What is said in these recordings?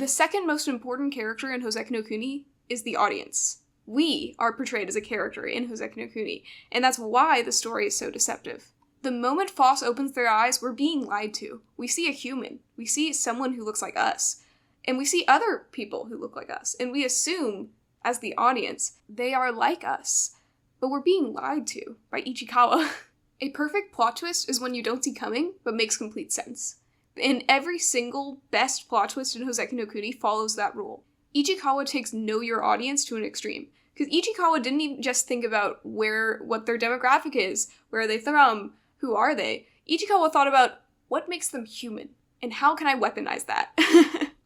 The second most important character in Houseki no Kuni is the audience. We are portrayed as a character in Houseki no Kuni, and that's why the story is so deceptive. The moment Phos opens their eyes, we're being lied to. We see a human. We see someone who looks like us. And we see other people who look like us. And we assume, as the audience, they are like us. But we're being lied to by Ichikawa. A perfect plot twist is one you don't see coming, but makes complete sense. And every single best plot twist in Houseki no Kuni follows that rule. Ichikawa takes know your audience to an extreme. Because Ichikawa didn't even just think about what their demographic is, where are they from, who are they. Ichikawa thought about what makes them human, and how can I weaponize that?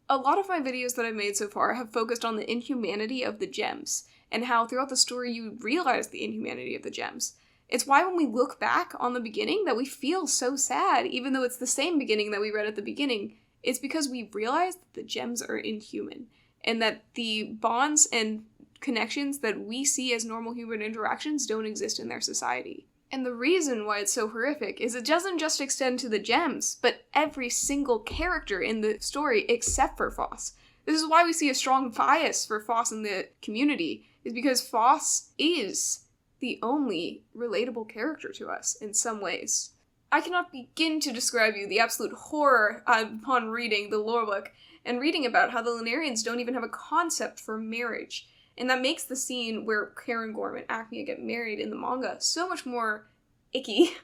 A lot of my videos that I've made so far have focused on the inhumanity of the gems, and how throughout the story you realize the inhumanity of the gems. It's why when we look back on the beginning that we feel so sad, even though it's the same beginning that we read at the beginning. It's because we realize that the gems are inhuman, and that the bonds and connections that we see as normal human interactions don't exist in their society. And the reason why it's so horrific is it doesn't just extend to the gems, but every single character in the story except for Phos. This is why we see a strong bias for Phos in the community, is because Phos is the only relatable character to us in some ways. I cannot begin to describe you the absolute horror upon reading the lore book and reading about how the Lunarians don't even have a concept for marriage. And that makes the scene where Cairngorm and Acmea get married in the manga so much more icky,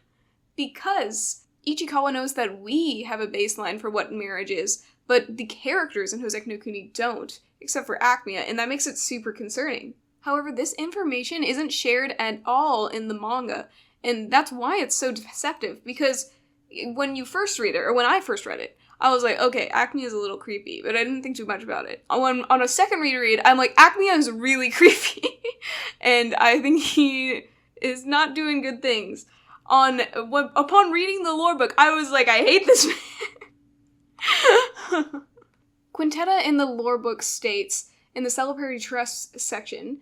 because Ichikawa knows that we have a baseline for what marriage is, but the characters in Houseki no Kuni don't, except for Acmea, and that makes it super concerning. However, this information isn't shared at all in the manga, and that's why it's so deceptive, because when you first read it, or when I first read it, I was like, okay, Acmea is a little creepy, but I didn't think too much about it. On a second reread, I'm like, Acmea is really creepy, and I think he is not doing good things. Upon reading the lore book, I was like, I hate this man. Quintetta in the lore book states, in the Celebratory Trust section,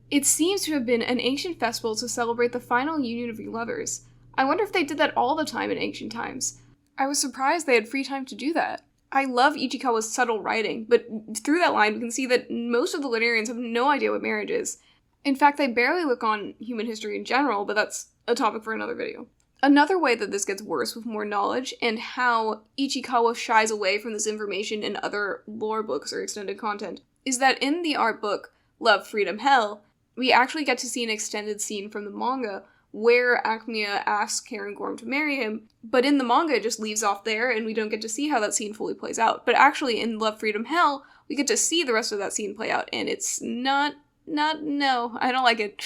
it seems to have been an ancient festival to celebrate the final union of your lovers. I wonder if they did that all the time in ancient times. I was surprised they had free time to do that. I love Ichikawa's subtle writing, but through that line we can see that most of the Lunarians have no idea what marriage is. In fact, they barely look on human history in general, but that's a topic for another video. Another way that this gets worse with more knowledge, and how Ichikawa shies away from this information in other lore books or extended content, is that in the art book, Love, Freedom, Hell, we actually get to see an extended scene from the manga where Acmea asks Cairngorm to marry him, but in the manga it just leaves off there and we don't get to see how that scene fully plays out. But actually in Love, Freedom, Hell, we get to see the rest of that scene play out, and it's no, I don't like it.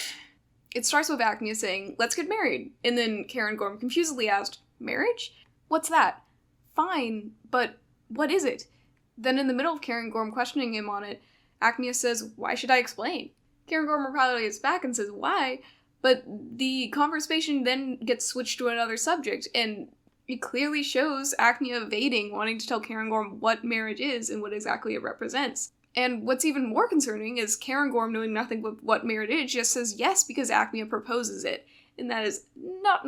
It starts with Acmea saying, let's get married, and then Cairngorm confusedly asked, marriage? What's that? Fine, but what is it? Then in the middle of Cairngorm questioning him on it, Acmea says, why should I explain? Cairngorm retaliates back and says, why? But the conversation then gets switched to another subject, and it clearly shows Acmea evading wanting to tell Cairngorm what marriage is and what exactly it represents. And what's even more concerning is Cairngorm, knowing nothing but what marriage is, just says yes because Acmea proposes it. And that is not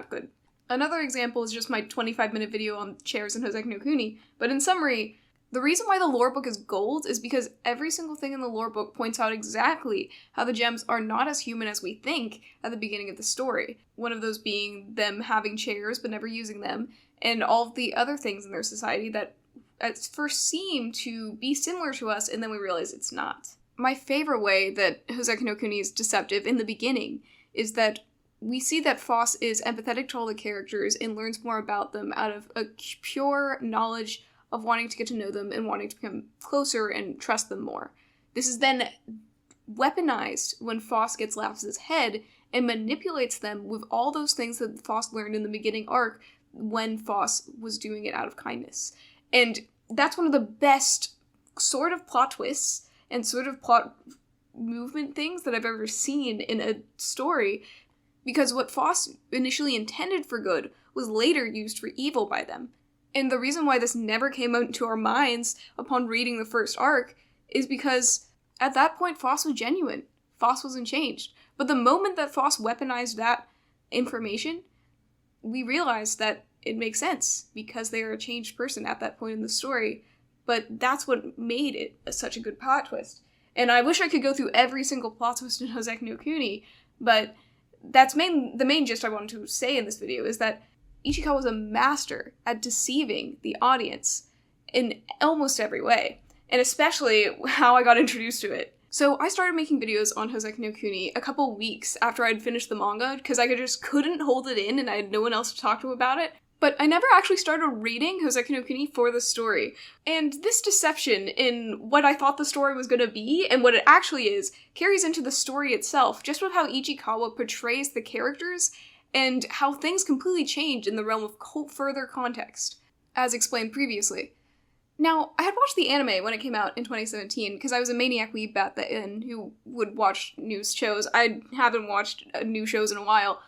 good. Another example is just my 25-minute video on chairs in Houseki no Kuni, but in summary, the reason why the lore book is gold is because every single thing in the lore book points out exactly how the gems are not as human as we think at the beginning of the story. One of those being them having chairs but never using them, and all of the other things in their society that at first seem to be similar to us, and then we realize it's not. My favorite way that Houseki no Kuni is deceptive in the beginning is that we see that Phos is empathetic to all the characters and learns more about them out of a pure knowledge of wanting to get to know them and wanting to become closer and trust them more. This is then weaponized when Phos gets Lapis' head and manipulates them with all those things that Phos learned in the beginning arc when Phos was doing it out of kindness. And that's one of the best sort of plot twists and sort of plot movement things that I've ever seen in a story, because what Phos initially intended for good was later used for evil by them. And the reason why this never came out into our minds upon reading the first arc is because at that point Phos was genuine. Phos wasn't changed. But the moment that Phos weaponized that information, we realized that it makes sense because they are a changed person at that point in the story. but that's what made it such a good plot twist. And I wish I could go through every single plot twist in Houseki no Kuni, but that's the main gist I wanted to say in this video is that Ichikawa was a master at deceiving the audience in almost every way, and especially how I got introduced to it. So I started making videos on Houseki no Kuni a couple weeks after I'd finished the manga, because I just couldn't hold it in and I had no one else to talk to about it. But I never actually started reading Houseki no Kuni for the story. And this deception in what I thought the story was going to be and what it actually is carries into the story itself, just with how Ichikawa portrays the characters and how things completely change in the realm of further context, as explained previously. Now, I had watched the anime when it came out in 2017, because I was a maniac weeb back then who would watch new shows. I haven't watched new shows in a while.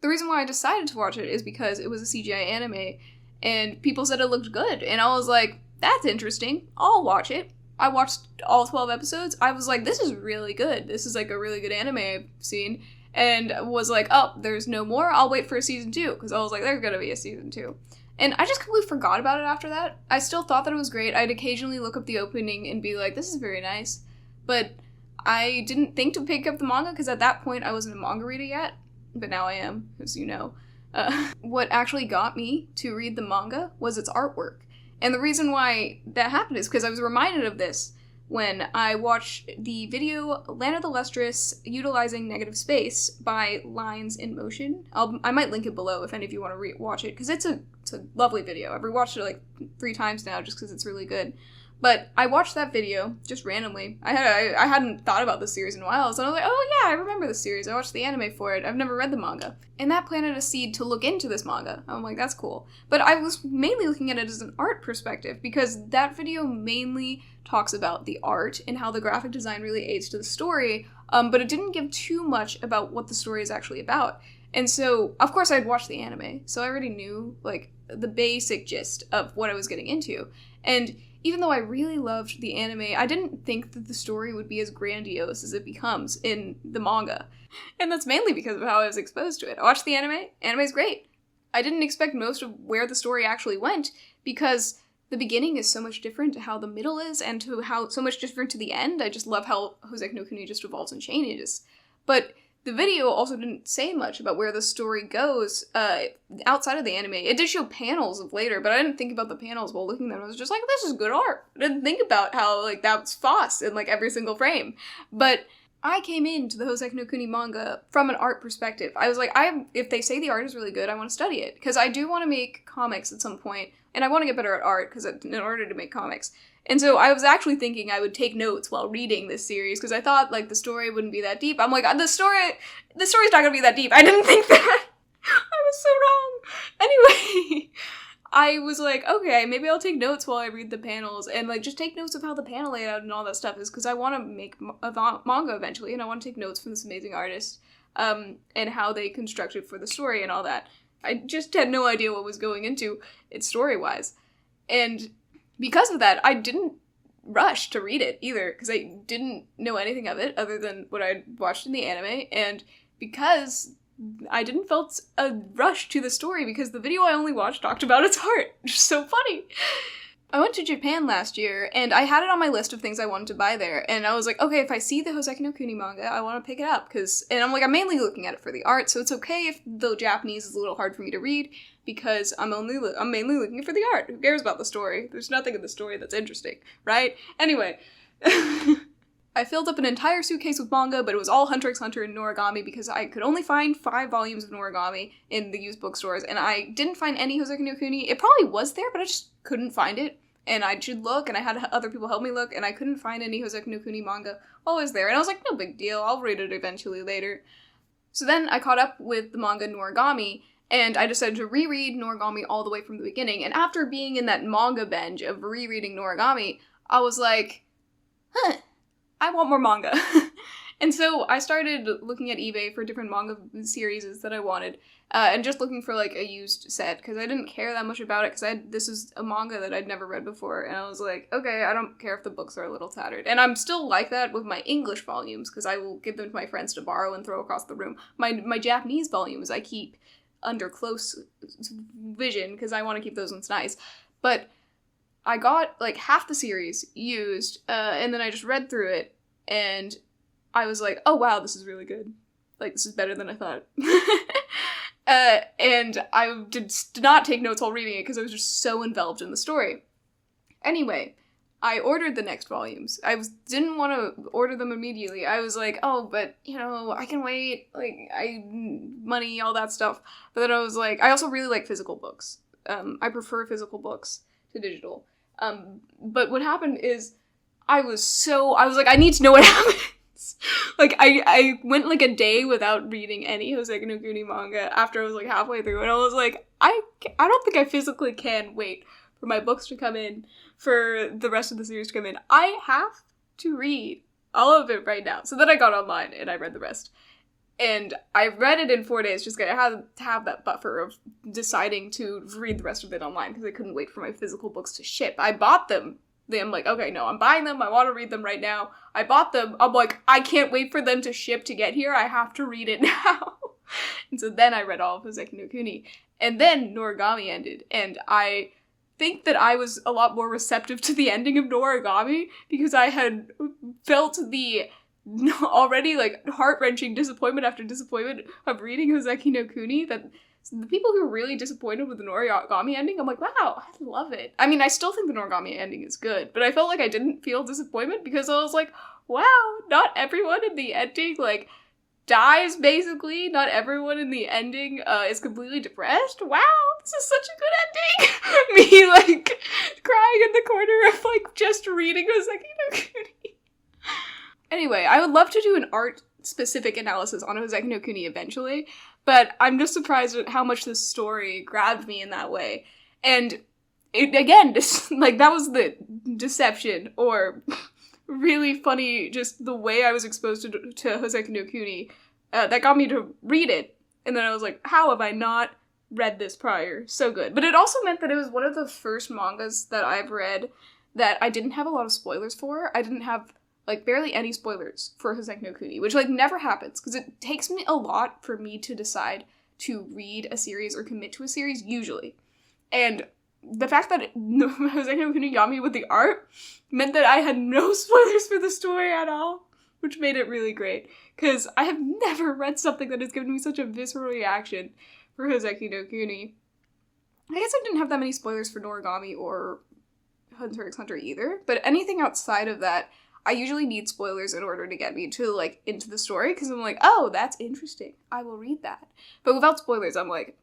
The reason why I decided to watch it is because it was a CGI anime, and people said it looked good, and I was like, that's interesting, I'll watch it. I watched all 12 episodes, I was like, this is really good, this is like a really good anime I've seen, and was like, oh, there's no more, I'll wait for a season 2, because I was like, there's gonna be a season 2. And I just completely forgot about it after that. I still thought that it was great, I'd occasionally look up the opening and be like, this is very nice, but I didn't think to pick up the manga, because at that point I wasn't a manga reader yet. But now I am, as you know. What actually got me to read the manga was its artwork. And the reason why that happened is because I was reminded of this when I watched the video Land of the Lustrous Utilizing Negative Space by Lines in Motion. I might link it below if any of you want to watch it, because it's a lovely video. I've rewatched it like 3 times now just because it's really good. But I watched that video just randomly. I hadn't thought about this series in a while, so I was like, oh yeah, I remember this series. I watched the anime for it. I've never read the manga. And that planted a seed to look into this manga. I'm like, that's cool. But I was mainly looking at it as an art perspective, because that video mainly talks about the art and how the graphic design really aids to the story, but it didn't give too much about what the story is actually about. And so, of course, I'd watched the anime, so I already knew, like, the basic gist of what I was getting into. And even though I really loved the anime, I didn't think that the story would be as grandiose as it becomes in the manga. And that's mainly because of how I was exposed to it. I watched the anime, anime's great. I didn't expect most of where the story actually went, because the beginning is so much different to how the middle is, and to how so much different to the end. I just love how Houseki no Kuni just evolves and changes. But the video also didn't say much about where the story goes outside of the anime. It did show panels of later, but I didn't think about the panels while looking at them. I was just like, this is good art. I didn't think about how, like, that was Phos in, like, every single frame. But I came into the Houseki no Kuni manga from an art perspective. I was like, if they say the art is really good, I want to study it. Because I do want to make comics at some point, and I want to get better at art, because in order to make comics. And so I was actually thinking I would take notes while reading this series, because I thought, like, the story wouldn't be that deep. I'm like, the story's not gonna be that deep. I didn't think that. I was so wrong. Anyway, I was like, okay, maybe I'll take notes while I read the panels, and, like, just take notes of how the panel layout and all that stuff is, because I want to make a manga eventually, and I want to take notes from this amazing artist, and how they constructed for the story and all that. I just had no idea what was going into it story-wise. And because of that, I didn't rush to read it either, because I didn't know anything of it other than what I'd watched in the anime, and because I didn't felt a rush to the story, because the video I only watched talked about its art. Which is so funny. I went to Japan last year, and I had it on my list of things I wanted to buy there, and I was like, okay, if I see the Houseki no Kuni manga, I want to pick it up, and I'm like, I'm mainly looking at it for the art, so it's okay if the Japanese is a little hard for me to read, because I'm mainly looking for the art. Who cares about the story? There's nothing in the story that's interesting, right? Anyway, I filled up an entire suitcase with manga, but it was all Hunter x Hunter and Noragami, because I could only find 5 volumes of Noragami in the used bookstores, and I didn't find any Houseki no Kuni. It probably was there, but I just couldn't find it. And I should look, and I had other people help me look, and I couldn't find any Houseki no Kuni manga while I was there. And I was like, no big deal, I'll read it eventually later. So then I caught up with the manga Noragami, and I decided to reread Noragami all the way from the beginning. And after being in that manga binge of rereading Noragami, I was like, I want more manga. And so I started looking at eBay for different manga series that I wanted, and just looking for, like, a used set, because I didn't care that much about it, because this is a manga that I'd never read before, and I was like, okay, I don't care if the books are a little tattered. And I'm still like that with my English volumes, because I will give them to my friends to borrow and throw across the room. My Japanese volumes I keep under close vision, because I want to keep those ones nice. But I got, like, half the series used, and then I just read through it, and I was like, oh wow, this is really good. Like, this is better than I thought. And I did not take notes while reading it because I was just so enveloped in the story. Anyway, I ordered the next volumes. I didn't want to order them immediately. I was like, oh, but, you know, I can wait. Like, money, all that stuff. But then I was like, I also really like physical books. I prefer physical books to digital. But what happened is I was like, I need to know what happens. Like, I went like a day without reading any Houseki no Kuni manga after I was like halfway through, and I was like, I don't think I physically can wait for my books to come in, for the rest of the series to come in. I have to read all of it right now. So then I got online and I read the rest. And I read it in 4 days, just because I had to have that buffer of deciding to read the rest of it online, because I couldn't wait for my physical books to ship. I bought them. I'm like, okay, no, I'm buying them. I want to read them right now. I bought them. I'm like, I can't wait for them to ship to get here. I have to read it now. And so then I read all of Houseki no Kuni. And then Noragami ended. And I think that I was a lot more receptive to the ending of Noragami, because I had felt the already, like, heart-wrenching disappointment after disappointment of reading Houseki no Kuni, that the people who were really disappointed with the Noragami ending, I'm like, wow, I love it. I mean, I still think the Noragami ending is good, but I felt like I didn't feel disappointment, because I was like, wow, not everyone in the ending, like, dies, basically. Not everyone in the ending is completely depressed. Wow, this is such a good ending. Me, like, crying in the corner of, like, just reading Houseki no Kuni. Anyway, I would love to do an art-specific analysis on Houseki no Kuni eventually, but I'm just surprised at how much this story grabbed me in that way. And, it, again, like, that was the deception, or really funny, just the way I was exposed to Houseki no Kuni, that got me to read it. And then I was like, how have I not read this prior? So good. But it also meant that it was one of the first mangas that I've read that I didn't have a lot of spoilers for. I didn't have, like, barely any spoilers for Houseki no Kuni, which, like, never happens, because it takes me a lot for me to decide to read a series or commit to a series, usually. And the fact that Houseki no Kuni got me with the art meant that I had no spoilers for the story at all, which made it really great, because I have never read something that has given me such a visceral reaction for Houseki no Kuni. I guess I didn't have that many spoilers for Noragami or Hunter x Hunter either, but anything outside of that, I usually need spoilers in order to get me to, like, into the story, because I'm like, oh, that's interesting. I will read that. But without spoilers, I'm like,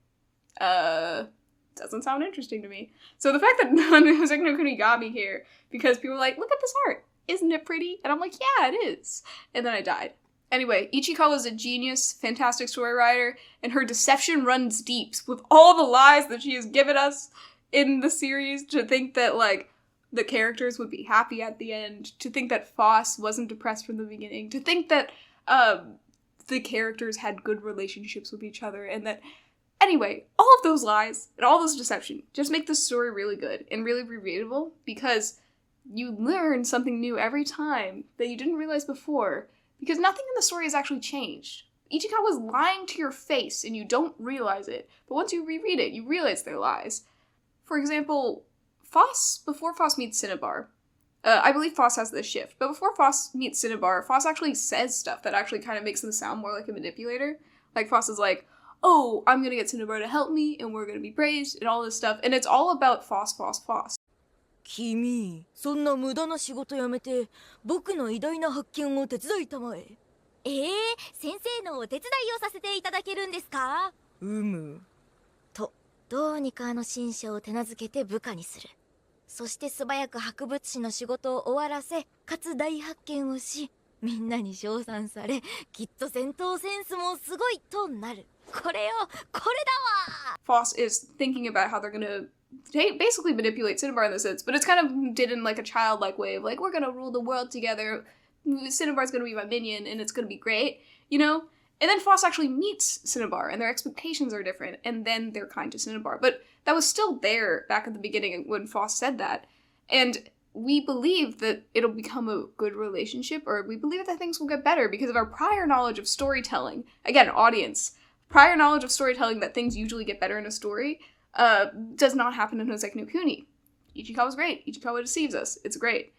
doesn't sound interesting to me. So the fact that Houseki no Kuni got me here, because people were like, look at this art. Isn't it pretty? And I'm like, yeah, it is. And then I died. Anyway, Ichikawa is a genius, fantastic story writer, and her deception runs deep with all the lies that she has given us in the series, to think that, like, the characters would be happy at the end, to think that Phos wasn't depressed from the beginning, to think that the characters had good relationships with each other, and that, anyway, all of those lies and all those deception just make the story really good and really rereadable, because you learn something new every time that you didn't realize before, because nothing in the story has actually changed. Ichikawa was lying to your face and you don't realize it, but once you reread it, you realize they're lies. For example, Phos, before Phos meets Cinnabar, I believe Phos has this shift, but before Phos meets Cinnabar, Phos actually says stuff that actually kind of makes him sound more like a manipulator. Like, Phos is like, oh, I'm gonna get Cinnabar to help me, and we're gonna be praised, and all this stuff, and it's all about Phos, Phos, Phos. 君、そんな無駄な仕事やめて、僕の偉大な発見を手伝いたまえ。先生のお手伝いをさせていただけるんですか？と、どうにか新書を手なずけて部下にする。そして素早く博物史の仕事を終わらせ、かつ大発見をし、みんなに称賛され、きっと戦闘センスもすごいとなる。これだわ! Phos is thinking about how they're gonna basically manipulate Cinnabar in this sense, but it's kind of did in, like, a childlike way of, like, we're gonna rule the world together, Cinnabar's gonna be my minion, and it's gonna be great, you know? And then Phos actually meets Cinnabar, and their expectations are different, and then they're kind to Cinnabar. But that was still there back at the beginning when Phos said that. And we believe that it'll become a good relationship, or we believe that things will get better because of our prior knowledge of storytelling. Again, audience. Prior knowledge of storytelling that things usually get better in a story does not happen in Houseki no Kuni. Ichikawa's great. Ichikawa deceives us. It's great.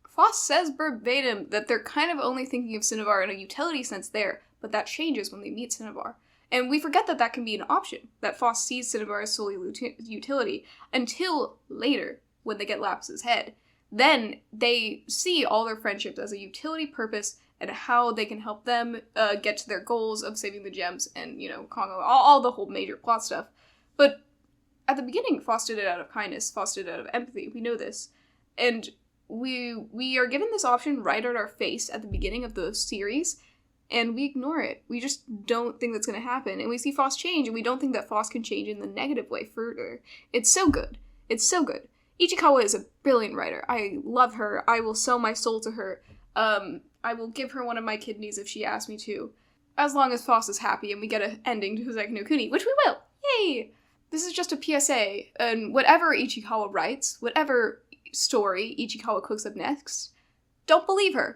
Phos says verbatim that they're kind of only thinking of Cinnabar in a utility sense there, but that changes when they meet Cinnabar. And we forget that that can be an option, that Phos sees Cinnabar as solely utility, until later, when they get Lapis' head. Then they see all their friendships as a utility purpose and how they can help them get to their goals of saving the gems and, Congo, all the whole major plot stuff. But at the beginning, Phos did it out of kindness, Phos did it out of empathy, we know this. And we are given this option right at our face at the beginning of the series, and we ignore it. We just don't think that's going to happen. And we see Phos change, and we don't think that Phos can change in the negative way further. It's so good. It's so good. Ichikawa is a brilliant writer. I love her. I will sell my soul to her. I will give her one of my kidneys if she asks me to. As long as Phos is happy and we get an ending to Houseki no Kuni, which we will. Yay! This is just a PSA, and whatever Ichikawa writes, whatever story Ichikawa cooks up next, don't believe her.